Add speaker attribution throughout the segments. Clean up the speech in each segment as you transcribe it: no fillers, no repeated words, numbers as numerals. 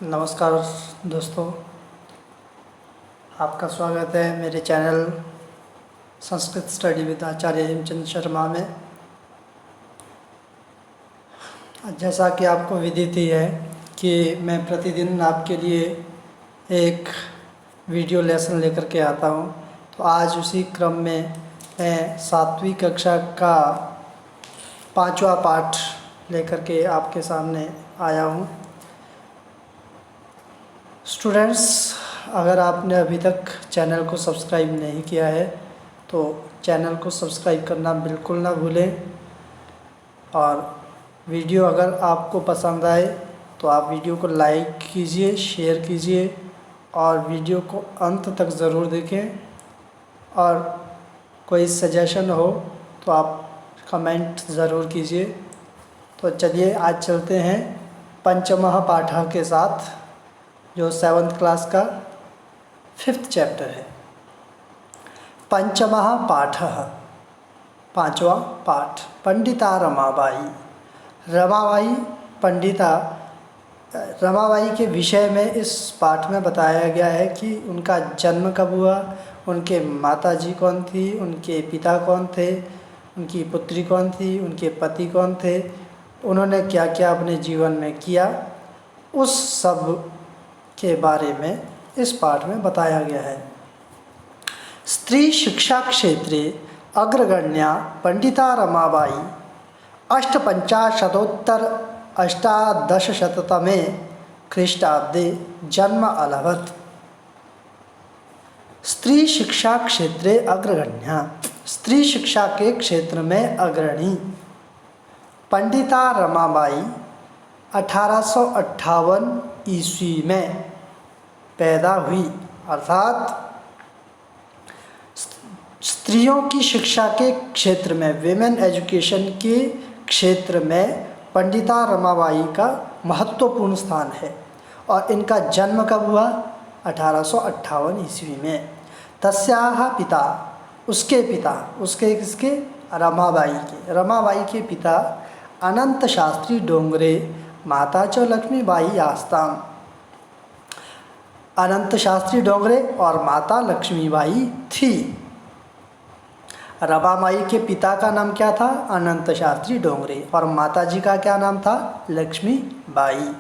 Speaker 1: नमस्कार दोस्तों, आपका स्वागत है मेरे चैनल संस्कृत स्टडी विद आचार्य हेमचंद शर्मा में। जैसा कि आपको विदित ही है कि मैं प्रतिदिन आपके लिए एक वीडियो लेसन लेकर के आता हूं, तो आज उसी क्रम में मैं 7वीं कक्षा का 5वां पाठ लेकर के आपके सामने आया हूं। स्टूडेंट्स, अगर आपने अभी तक चैनल को सब्सक्राइब नहीं किया है तो चैनल को सब्सक्राइब करना बिल्कुल ना भूलें, और वीडियो अगर आपको पसंद आए तो आप वीडियो को लाइक कीजिए, शेयर कीजिए और वीडियो को अंत तक ज़रूर देखें। और कोई सजेशन हो तो आप कमेंट ज़रूर कीजिए। तो चलिए आज चलते हैं पंचमः पाठः के साथ, जो 7th क्लास का 5th चैप्टर है। पंचमः पाठः, 5वां पाठ। पंडिता रमाबाई। रमाबाई के विषय में इस पाठ में बताया गया है कि उनका जन्म कब हुआ, उनके माताजी कौन थी, उनके पिता कौन थे, उनकी पुत्री कौन थी, उनके पति कौन थे, उन्होंने क्या क्या अपने जीवन में किया, उस सब के बारे में इस पाठ में बताया गया है। स्त्री शिक्षा क्षेत्रे अग्रगण्या पंडिता रमाबाई 850-अष्टादशशततमे ख्रीष्टाब्दे जन्म अलभत। स्त्री शिक्षा क्षेत्रे अग्रगण्या, स्त्री शिक्षा के क्षेत्र में अग्रणी पंडिता रमाबाई 1858 ईस्वी में पैदा हुई, अर्थात स्त्रियों की शिक्षा के क्षेत्र में, विमेन एजुकेशन के क्षेत्र में पंडिता रमाबाई का महत्वपूर्ण स्थान है। और इनका जन्म कब हुआ? 1858 ईस्वी में। तस्याः पिता, उसके पिता, उसके किसके? रमाबाई के पिता अनंत शास्त्री डोंगरे, माता च लक्ष्मीबाई आस्ताम। अनंत शास्त्री डोंगरे और माता लक्ष्मीबाई थी। रमाबाई के पिता का नाम क्या था? अनंत शास्त्री डोंगरे, और माताजी का क्या नाम था? लक्ष्मीबाई।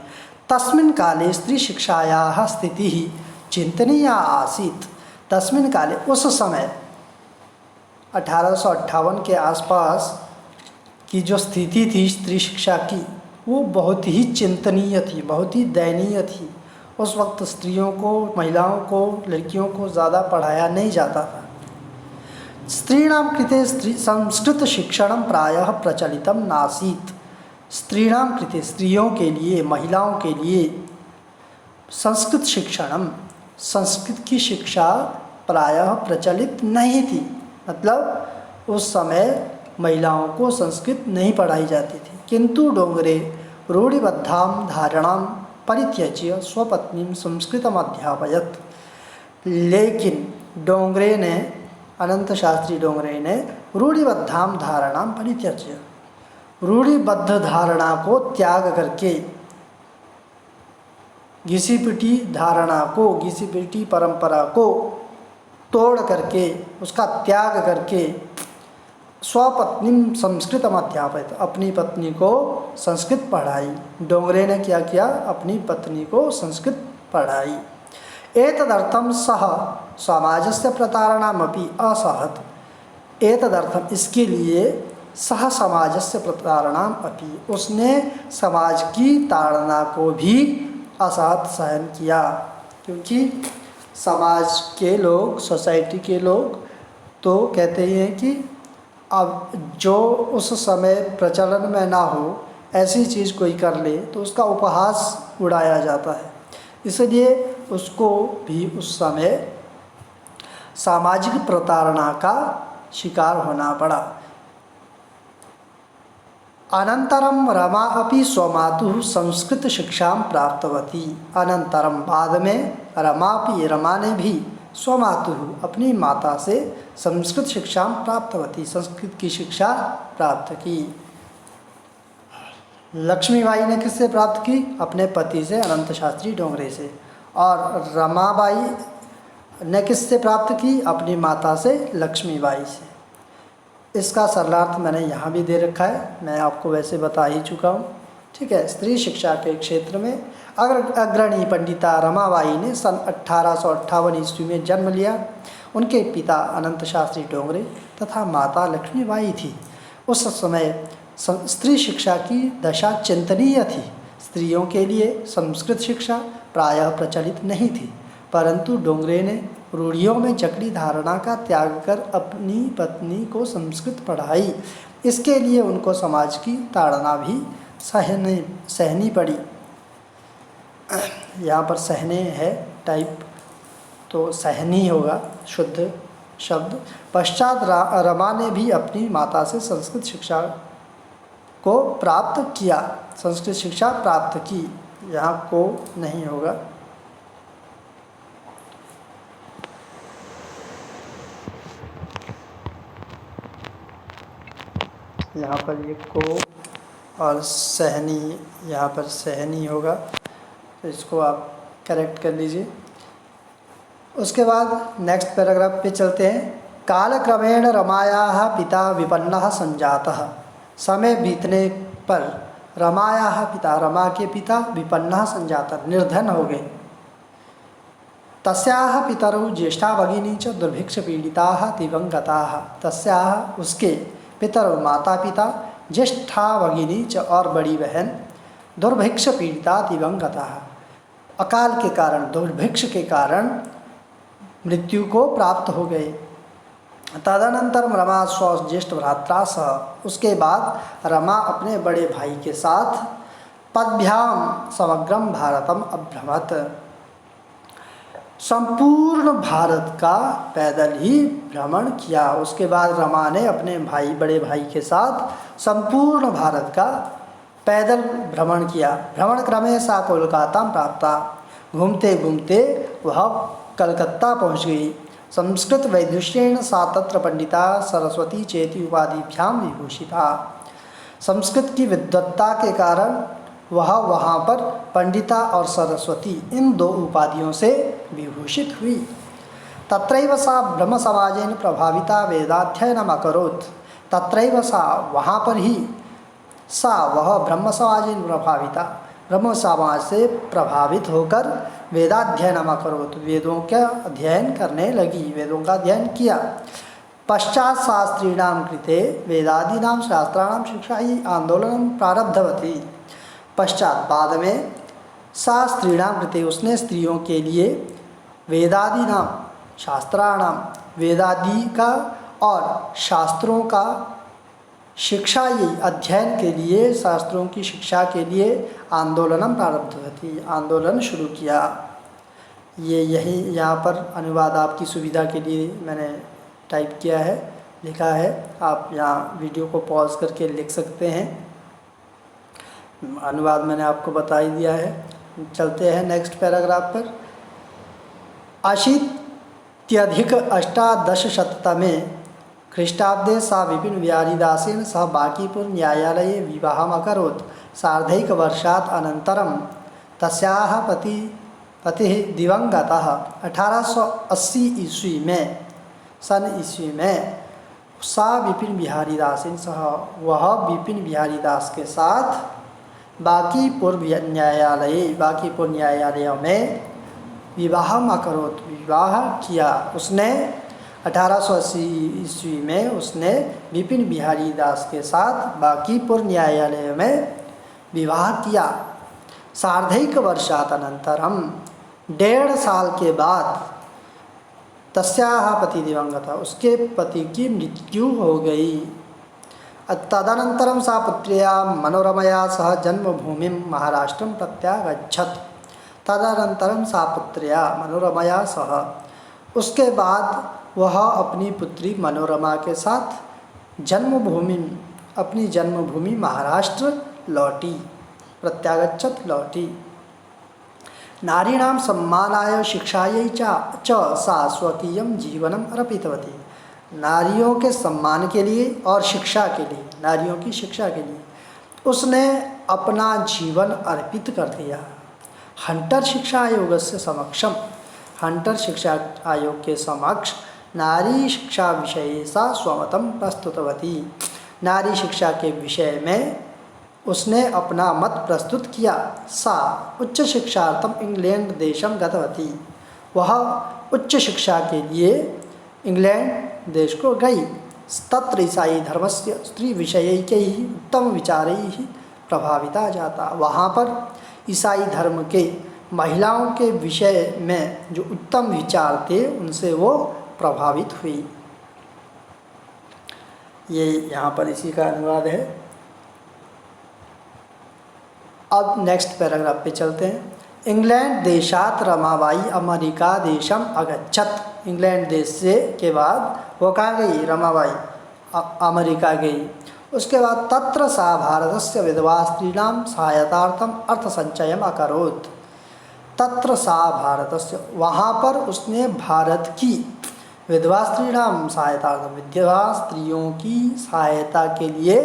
Speaker 1: तस्मिन् काले स्त्री शिक्षायाः स्थितिः चिंतनीया आसीत्। तस्मिन् काले, उस समय 1858 के आसपास की जो स्थिति थी स्त्री शिक्षा की, वो बहुत ही चिंतनीय थी, बहुत ही दयनीय थी। उस वक्त स्त्रियों को, महिलाओं को, लड़कियों को ज़्यादा पढ़ाया नहीं जाता था। स्त्रीणां कृते संस्कृत शिक्षणं प्रायः प्रचलितं नासीत्। स्त्रीणां कृते, स्त्रियों के लिए, महिलाओं के लिए संस्कृत शिक्षणम, संस्कृत की शिक्षा प्रायः प्रचलित नहीं थी। मतलब उस समय महिलाओं को संस्कृत नहीं पढ़ाई जाती थी। किंतु डोंगरे रूढ़िबद्धां धारणां परित्यज्य स्वपत्नीं संस्कृतम् अध्यापयत्। लेकिन डोंगरे ने, अनंत शास्त्री डोंगरे ने रूढ़िबद्धां धारणां परित्यज्य, रूढ़िबद्ध धारणा को त्याग करके, घिसी पिटी धारणा को, घिसी पिटी परंपरा को तोड़ करके, उसका त्याग करके स्वपत्नी संस्कृतम् अध्यापयत्, अपनी पत्नी को संस्कृत पढ़ाई। डोंगरे ने क्या किया? अपनी पत्नी को संस्कृत पढ़ाई। एतदर्थं सः समाजस्य प्रतारणामपि असहत। एतदर्थं, इसके लिए, सह समाजस्य प्रतारणाम अपि, उसने समाज की ताड़ना को भी असहत सहन किया। क्योंकि समाज के लोग, सोसाइटी के लोग तो कहते ही हैं कि अब जो उस समय प्रचलन में ना हो, ऐसी चीज़ कोई कर ले तो उसका उपहास उड़ाया जाता है। इसलिए उसको भी उस समय सामाजिक प्रताड़ना का शिकार होना पड़ा। अनंतरम रमा अपि स्वमातुः संस्कृत शिक्षा प्राप्तवती। अनंतरम, बाद में, रमा ने भी स्वमातुः, अपनी माता से संस्कृत शिक्षा प्राप्तवती, संस्कृत की शिक्षा प्राप्त की। लक्ष्मीबाई ने किससे प्राप्त की? अपने पति से, अनंत शास्त्री डोंगरे से। और रमाबाई ने किससे प्राप्त की? अपनी माता से, लक्ष्मीबाई से। इसका सरलार्थ मैंने यहाँ भी दे रखा है, मैं आपको वैसे बता ही चुका हूँ। ठीक है। स्त्री शिक्षा के क्षेत्र में अग्रणी पंडिता रमाबाई ने सन 1858 ईस्वी में जन्म लिया। उनके पिता अनंत शास्त्री डोंगरे तथा माता लक्ष्मीबाई थी। उस समय स्त्री शिक्षा की दशा चिंतनीय थी। स्त्रियों के लिए संस्कृत शिक्षा प्रायः प्रचलित नहीं थी, परंतु डोंगरे ने रूढ़ियों में जकड़ी धारणा का त्याग कर अपनी पत्नी को संस्कृत पढ़ाई। इसके लिए उनको समाज की ताड़ना भी सहनी पड़ी। यहाँ पर सहने है टाइप, तो सहनी होगा शुद्ध शब्द। पश्चात रमा ने भी अपनी माता से संस्कृत शिक्षा को प्राप्त किया, संस्कृत शिक्षा प्राप्त की। यहाँ को नहीं होगा। यहाँ पर ये को और सहनी, यहाँ पर सहनी होगा, तो इसको आप करेक्ट कर लीजिए। उसके बाद नेक्स्ट पैराग्राफ पे चलते हैं। कालक्रमेण रमायाः पिता विपन्नः संजातः। समय बीतने पर रमायाः पिता, रमा के पिता विपन्नः संजातः, निर्धन हो गए। तस्याः पितरौ ज्येष्ठा भगिनी च दुर्भिक्ष पीड़िताः दिवंगताः। तस्याः उसके पितरौ माता पिता, ज्येष्ठा भगिनी च और बड़ी बहन, दुर्भिक्ष पीड़िता दिवंगताः, अकाल के कारण, दुर्भिक्ष के कारण मृत्यु को प्राप्त हो गए। तदनंतर रमा स्व ज्येष्ठ भ्रात्रा सह, उसके बाद रमा अपने बड़े भाई के साथ पद्भ्याम समग्रम भारतम अभ्रमत, संपूर्ण भारत का पैदल ही भ्रमण किया। उसके बाद रमा ने अपने बड़े भाई के साथ संपूर्ण भारत का पैदल भ्रमण किया। भ्रमण क्रमे सा कोलकाता प्राप्ता, घूमते घूमते वह कलकत्ता पहुँच गई। संस्कृत वैदुष्येण सा तत्र पंडिता सरस्वती चेति उपाधिभ्याम विभूषिता। संस्कृत की विद्वत्ता के कारण वह वहाँ पर पंडिता और सरस्वती, इन दो उपाधियों से विभूषित हुई। तत्रैव सा ब्रह्म समाजेन प्रभाविता वेदाध्ययनम अकरोत्। तत्रैव सा, वहाँ पर ही, सा वह ब्रह्म समाजेन प्रभाविता, ब्रह्म समाज से प्रभावित होकर वेदाध्ययनम अकरोत्, वेदों का अध्ययन करने लगी, वेदों का अध्ययन किया। पश्चात शास्त्रीणाम कृते वेदादीनां शास्त्राणां शिक्षायै आंदोलनं प्रारब्धवती। पश्चात बाद में शास्त्रीणाम कृते, उसने स्त्रियों के लिए वेदादीनां शास्त्राणाम, वेदादि का और शास्त्रों का शिक्षा ये अध्ययन के लिए, शास्त्रों की शिक्षा के लिए आंदोलनम प्रारब्धवती, आंदोलन शुरू किया। ये यही यहाँ पर अनुवाद आपकी सुविधा के लिए मैंने टाइप किया है, लिखा है। आप यहाँ वीडियो को पॉज करके लिख सकते हैं। अनुवाद मैंने आपको बता ही दिया है। चलते हैं नेक्स्ट पैराग्राफ पर। अशीत्यधिक अष्टादशशततमे ख्रीष्टाब्दे सा विपिन बिहारीदासेन सह बांकीपुर न्यायालये विवाहम् अकरोत्। सार्धैकवर्षात् अनन्तरं तस्याः पतिः दिवंगतः। 1880 ईस्वी में, सन ईस्वी में, सा विपिन बिहारीदासेन सह, वह विपिन बिहारीदास के साथ बांकीपुर न्यायालय में विवाहम् अकरोत्, विवाह किया। उसने 1880 ईस्वी में उसने विपिन बिहारी दास के साथ बांकीपुर न्यायालय में विवाह किया। सार्धैक वर्षात् अनंतरम, 1.5 साल के बाद, तस्याः पति दिवंगता, उसके पति की मृत्यु हो गई। तदनंतरम सा पुत्र्या मनोरमया सह जन्मभूमि महाराष्ट्रम प्रत्यागच्छत। तदनंतरम सा पुत्र्या मनोरमया सह, उसके बाद वह अपनी पुत्री मनोरमा के साथ जन्मभूमि, अपनी जन्मभूमि महाराष्ट्र लौटी, प्रत्यागच्छत, लौटी। नारीणां सम्मानाय शिक्षायै च सा स्वकीयं जीवनम अर्पितवती। नारियों के सम्मान के लिए और शिक्षा के लिए, नारियों की शिक्षा के लिए उसने अपना जीवन अर्पित कर दिया। हंटर शिक्षा आयोग से समक्षम, हंटर शिक्षा आयोग के समक्ष नारी शिक्षा विषय सा स्वमतम प्रस्तुतवती। नारी शिक्षा के विषय में उसने अपना मत प्रस्तुत किया। सा उच्च शिक्षार्थम इंग्लैंड देशम गतवती। वह उच्च शिक्षा के लिए इंग्लैंड देश को गई। तत्र ईसाई धर्मस्य स्त्री विषयैकैः उत्तम विचारैः प्रभाविता जाता। वहाँ पर ईसाई धर्म के महिलाओं के विषय में जो उत्तम विचार थे उनसे वो प्रभावित हुई। ये यहाँ पर इसी का अनुवाद है। अब नेक्स्ट पैराग्राफ पे चलते हैं। इंग्लैंड देशात रमाबाई अमेरिका देशम अगच्छत। इंग्लैंड देश से के बाद वो कहाँ गई? रमाबाई अमेरिका गई। उसके बाद तत्र सा भारतस्य विधवा स्त्रीणां सहायतार्थम अर्थसंचयम अकरोत्। तत्र सा भारतस्य, वहाँ पर उसने भारत की विधवा स्त्रीणां सहायतार्थम, विधवा स्त्रियों की सहायता के लिए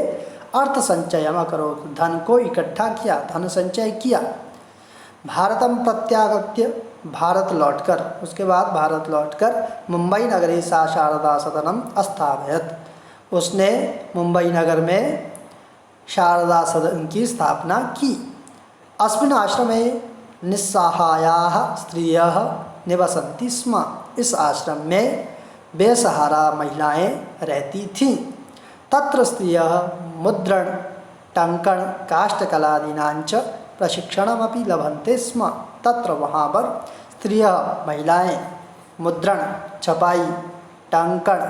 Speaker 1: अर्थ संचयम अकरोत्, धन को इकट्ठा किया, धन संचय किया। भारतम प्रत्यागत्य, भारत लौटकर, उसके बाद भारत लौटकर मुंबई नगरे सा शारदा सदनम अस्थापयत। उसने मुंबई नगर में शारदा सदन की स्थापना की। अस्मिन् आश्रमे निस्सहायाः स्त्रियः निवसन्ति स्म। इस आश्रम में बेसहारा महिलाएं रहती थीं। तत्र स्त्रियः मुद्रण टंकण काष्ठकलादीनांच प्रशिक्षणमपि लभन्ते स्म। तत्र वहाँ पर स्त्रियः महिलाएं मुद्रण छपाई टंकण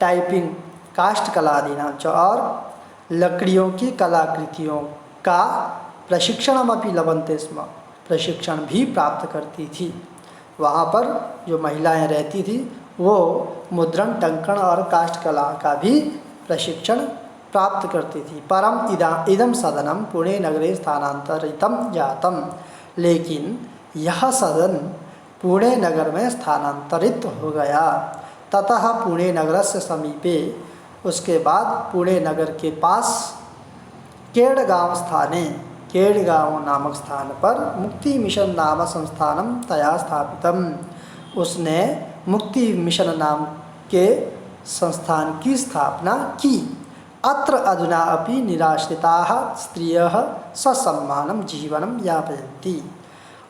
Speaker 1: टाइपिंग काष्ठकलादीनांच और लकड़ियों की कलाकृतियों का प्रशिक्षणमपि लभन्ते स्म, प्रशिक्षण भी प्राप्त करती थी। वहाँ पर जो महिलाएं रहती थी वो मुद्रण टंकण और काष्ठकला का भी प्रशिक्षण प्राप्त करती थी। परम इदम सदनम पुणे नगरे स्थानांतरितम जातम। लेकिन यह सदन पुणे नगर में स्थानांतरित हो गया। ततः पुणे नगर से समीपे, उसके बाद पुणे नगर के पास केड़गांव स्थाने, केड़गांव नामक स्थान पर मुक्ति मिशन नाम संस्थानम तया स्थापितम। उसने मुक्ति मिशन नाम के संस्थान की स्थापना की। अत्र अधुना अपि निराश्रिताः स्त्रियः ससम्मानं जीवनं यापयन्ति।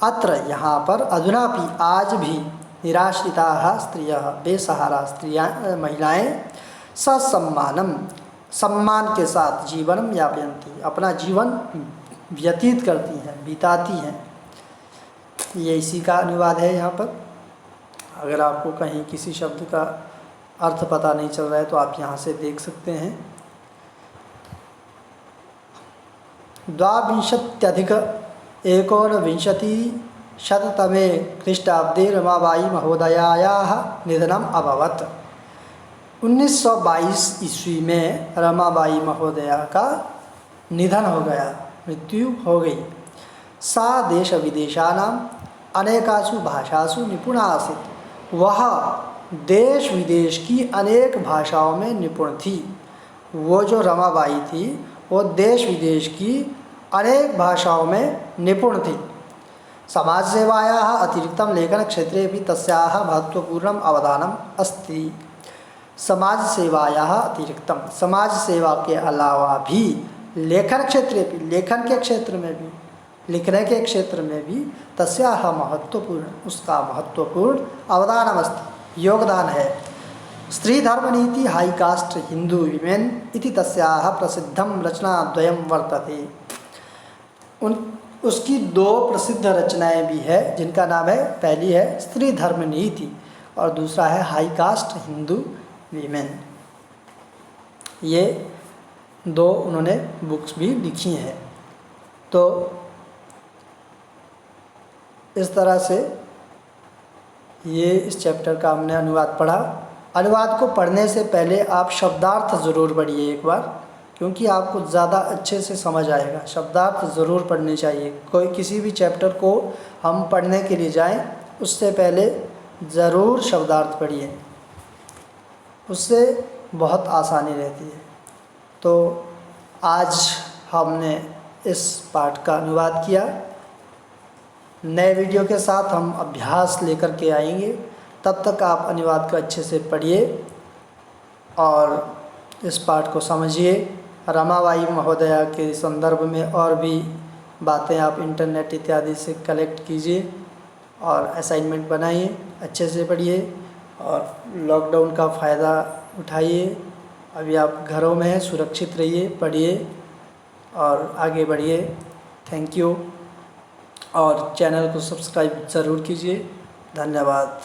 Speaker 1: अत्र यहाँ पर अधुनापि आज भी निराश्रिताः स्त्रियः बेसहारा स्त्रियाँ महिलाएं ससम्मानं सम्मान के साथ जीवनम यापयन्ति अपना जीवन व्यतीत करती हैं, बिताती हैं। ये इसी का अनुवाद है। यहाँ पर अगर आपको कहीं किसी शब्द का अर्थ पता नहीं चल रहा है तो आप यहाँ से देख सकते हैं। 12+1920 ख्रीष्टाब्दे रमाबाई महोदयायाः निधनम अभवत्। 1922 ईस्वी में रमाबाई महोदया का निधन हो गया, मृत्यु हो गई। सा देश विदेशानाम अनेकासु भाषासु निपुणा आसीत्। वह देश विदेश की अनेक भाषाओं में निपुण थी। वो जो रमाबाई थी वो देश विदेश की अनेक भाषाओं में निपुण थी। समाज सेवायाः अतिरिक्तं लेखन क्षेत्रे भी तस्याः महत्वपूर्णम् अवदानम् अस्ति। समाज सेवायाः अतिरिक्तम, समाज सेवा के अलावा भी लेखन क्षेत्रे भी, लेखन के क्षेत्र में भी, लिखने के क्षेत्र में भी तस्याः महत्वपूर्ण, उसका महत्वपूर्ण अवदानम् अस्ति, योगदान है। स्त्री धर्म नीति हाई कास्ट हिंदू विमेन इति तस्याः प्रसिद्धम रचनाद्वयं वर्तते। उसकी दो प्रसिद्ध रचनाएं भी है जिनका नाम है, पहली है स्त्री धर्म नीति और दूसरा है हाई कास्ट हिंदू वीमेन। ये दो उन्होंने बुक्स भी लिखी हैं। तो इस तरह से ये इस चैप्टर का हमने अनुवाद पढ़ा। अनुवाद को पढ़ने से पहले आप शब्दार्थ ज़रूर पढ़िए एक बार, क्योंकि आपको ज़्यादा अच्छे से समझ आएगा। शब्दार्थ ज़रूर पढ़ने चाहिए। कोई किसी भी चैप्टर को हम पढ़ने के लिए जाएं उससे पहले ज़रूर शब्दार्थ पढ़िए, उससे बहुत आसानी रहती है। तो आज हमने इस पाठ का अनुवाद किया। नए वीडियो के साथ हम अभ्यास लेकर के आएंगे। तब तक आप अनुवाद को अच्छे से पढ़िए और इस पाठ को समझिए। रमाबाई महोदया के संदर्भ में और भी बातें आप इंटरनेट इत्यादि से कलेक्ट कीजिए और असाइनमेंट बनाइए, अच्छे से पढ़िए और लॉकडाउन का फ़ायदा उठाइए। अभी आप घरों में हैं, सुरक्षित रहिए, पढ़िए और आगे बढ़िए। थैंक यू और चैनल को सब्सक्राइब ज़रूर कीजिए। धन्यवाद।